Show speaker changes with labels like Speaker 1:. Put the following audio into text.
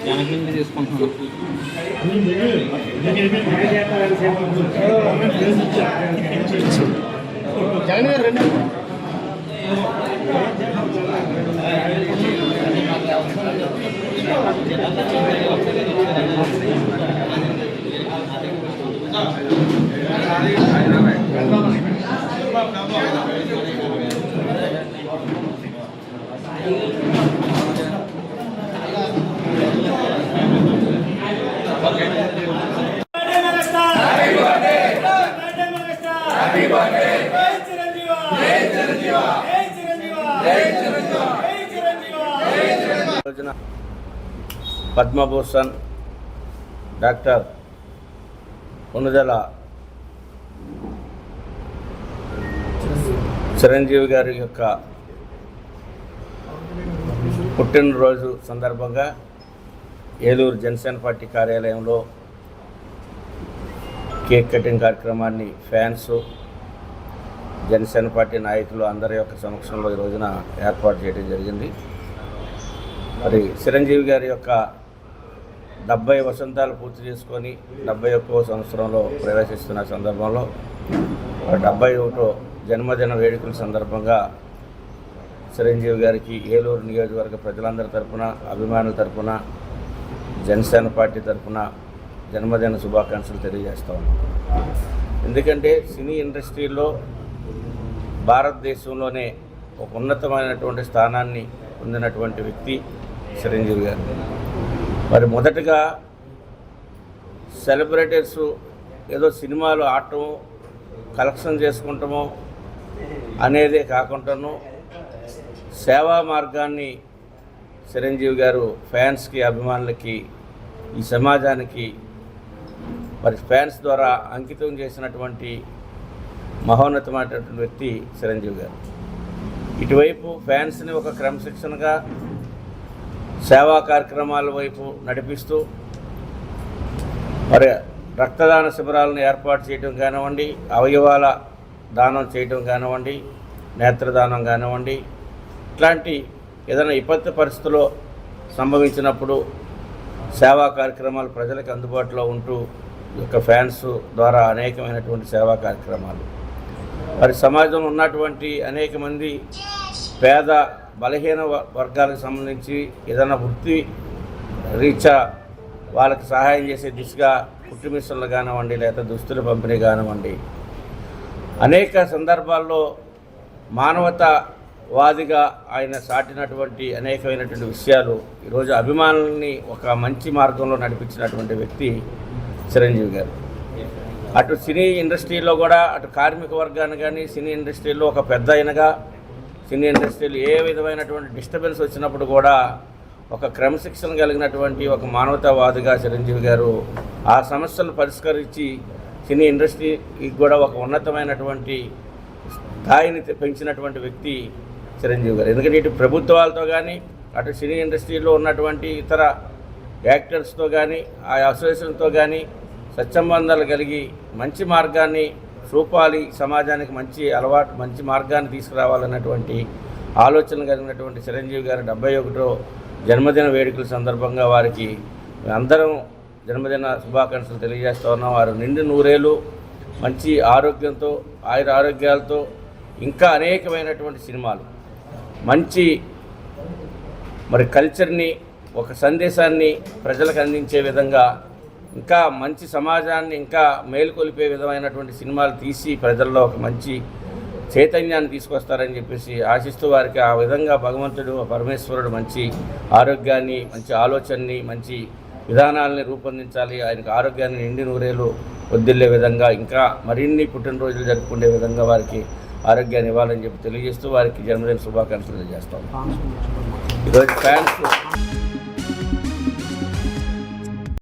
Speaker 1: వెనక నుంచి తీసుకుంటున్నాను.
Speaker 2: జగన్ గారు రండి.
Speaker 3: పద్మభూషణ్ డాక్టర్ కొనుదెల చిరంజీవి గారి యొక్క పుట్టినరోజు సందర్భంగా ఏలూరు జనసేన పార్టీ కార్యాలయంలో కేక్ కటింగ్ కార్యక్రమాన్ని ఫ్యాన్స్, జనసేన పార్టీ నాయకులు అందరి యొక్క సమక్షంలో ఈ రోజున ఏర్పాటు చేయడం జరిగింది. మరి చిరంజీవి గారి యొక్క 70 వసంతాలు పూర్తి చేసుకొని 71వ సంవత్సరంలో ప్రవేశిస్తున్న సందర్భంలో 71వ జన్మదిన వేడుకల సందర్భంగా చిరంజీవి గారికి ఏలూరు నియోజకవర్గ ప్రజలందరి తరఫున, అభిమానుల తరఫున, జనసేన పార్టీ తరఫున జన్మదిన శుభాకాంక్షలు తెలియజేస్తా ఉన్నాం. ఎందుకంటే సినీ ఇండస్ట్రీలో భారతదేశంలోనే ఒక ఉన్నతమైనటువంటి స్థానాన్ని పొందినటువంటి వ్యక్తి చిరంజీవి గారు. మరి మొదటగా సెలబ్రిటీస్ ఏదో సినిమాలు ఆడటం, కలెక్షన్ చేసుకుంటామో అనేదే కాకుండాను సేవా మార్గాన్ని చిరంజీవి గారు ఫ్యాన్స్కి, అభిమానులకి, ఈ సమాజానికి మరి ఫ్యాన్స్ ద్వారా అంకితం చేసినటువంటి మహోన్నతమైనటువంటి వ్యక్తి చిరంజీవి గారు. ఇటువైపు ఫ్యాన్స్ని ఒక క్రమశిక్షణగా సేవా కార్యక్రమాల వైపు నడిపిస్తూ మరి రక్తదాన శిబిరాలను ఏర్పాటు చేయడం కానివ్వండి, అవయవాల దానం చేయడం కానివ్వండి, నేత్రదానం కానివ్వండి, ఇట్లాంటి ఏదైనా విపత్తు పరిస్థితుల్లో సంభవించినప్పుడు సేవా కార్యక్రమాలు ప్రజలకు అందుబాటులో ఉంటూ యొక్క ఫ్యాన్స్ ద్వారా అనేకమైనటువంటి సేవా కార్యక్రమాలు, మరి సమాజంలో ఉన్నటువంటి అనేక మంది పేద బలహీన వర్గాలకు సంబంధించి ఏదైనా వృత్తి రీత్యా వాళ్ళకి సహాయం చేసే దిశగా కుటుంబీసులు కానివ్వండి, లేదా దుస్తుల పంపిణీ కానివ్వండి, అనేక సందర్భాల్లో మానవతావాదిగా ఆయన సాటినటువంటి అనేకమైనటువంటి విషయాలు ఈరోజు అభిమానుల్ని ఒక మంచి మార్గంలో నడిపించినటువంటి వ్యక్తి చిరంజీవి గారు. అటు సినీ ఇండస్ట్రీలో కూడా, అటు కార్మిక వర్గాన్ని కానీ, సినీ ఇండస్ట్రీలో ఒక పెద్ద అయినగా, సినీ ఇండస్ట్రీలో ఏ విధమైనటువంటి డిస్టర్బెన్స్ వచ్చినప్పుడు కూడా ఒక క్రమశిక్షణ కలిగినటువంటి ఒక మానవతావాదిగా చిరంజీవి గారు ఆ సమస్యలు పరిష్కరించి సినీ ఇండస్ట్రీకి కూడా ఒక ఉన్నతమైనటువంటి స్థాయిని పెంచినటువంటి వ్యక్తి చిరంజీవి గారు. ఎందుకంటే ఇటు ప్రభుత్వాలతో కానీ, అటు సినీ ఇండస్ట్రీలో ఉన్నటువంటి ఇతర యాక్టర్స్తో కానీ, ఆ అసోసియేషన్తో కానీ సత్సంబంధాలు కలిగి మంచి మార్గాన్ని చూపాలి, సమాజానికి మంచి అలవాటు, మంచి మార్గాన్ని తీసుకురావాలన్నటువంటి ఆలోచన కలిగినటువంటి చిరంజీవి గారు 71వ జన్మదిన వేడుకల సందర్భంగా వారికి అందరం జన్మదిన శుభాకాంక్షలు తెలియజేస్తూ ఉన్నాం. వారు నిండు నూరేళ్ళు మంచి ఆరోగ్యంతో, ఆయుర ఆరోగ్యాలతో, ఇంకా అనేకమైనటువంటి సినిమాలు, మంచి మరి కల్చర్ని, ఒక సందేశాన్ని ప్రజలకు అందించే విధంగా, ఇంకా మంచి సమాజాన్ని ఇంకా మేలుకొలిపే విధమైనటువంటి సినిమాలు తీసి ప్రజల్లో ఒక మంచి చైతన్యాన్ని తీసుకొస్తారని చెప్పేసి ఆశిస్తూ వారికి ఆ విధంగా భగవంతుడు, పరమేశ్వరుడు మంచి ఆరోగ్యాన్ని, మంచి ఆలోచనని, మంచి విధానాలని రూపొందించాలి. ఆయనకు ఆరోగ్యాన్ని నిండి నూరేళ్ళు వదిలే విధంగా, ఇంకా మరిన్ని పుట్టినరోజులు జరుపుకునే విధంగా వారికి ఆరోగ్యాన్ని ఇవ్వాలని చెప్పి తెలియజేస్తూ వారికి జన్మదిన శుభాకాంక్షలు తెలియజేస్తాం. ఈరోజు ఫ్యాన్స్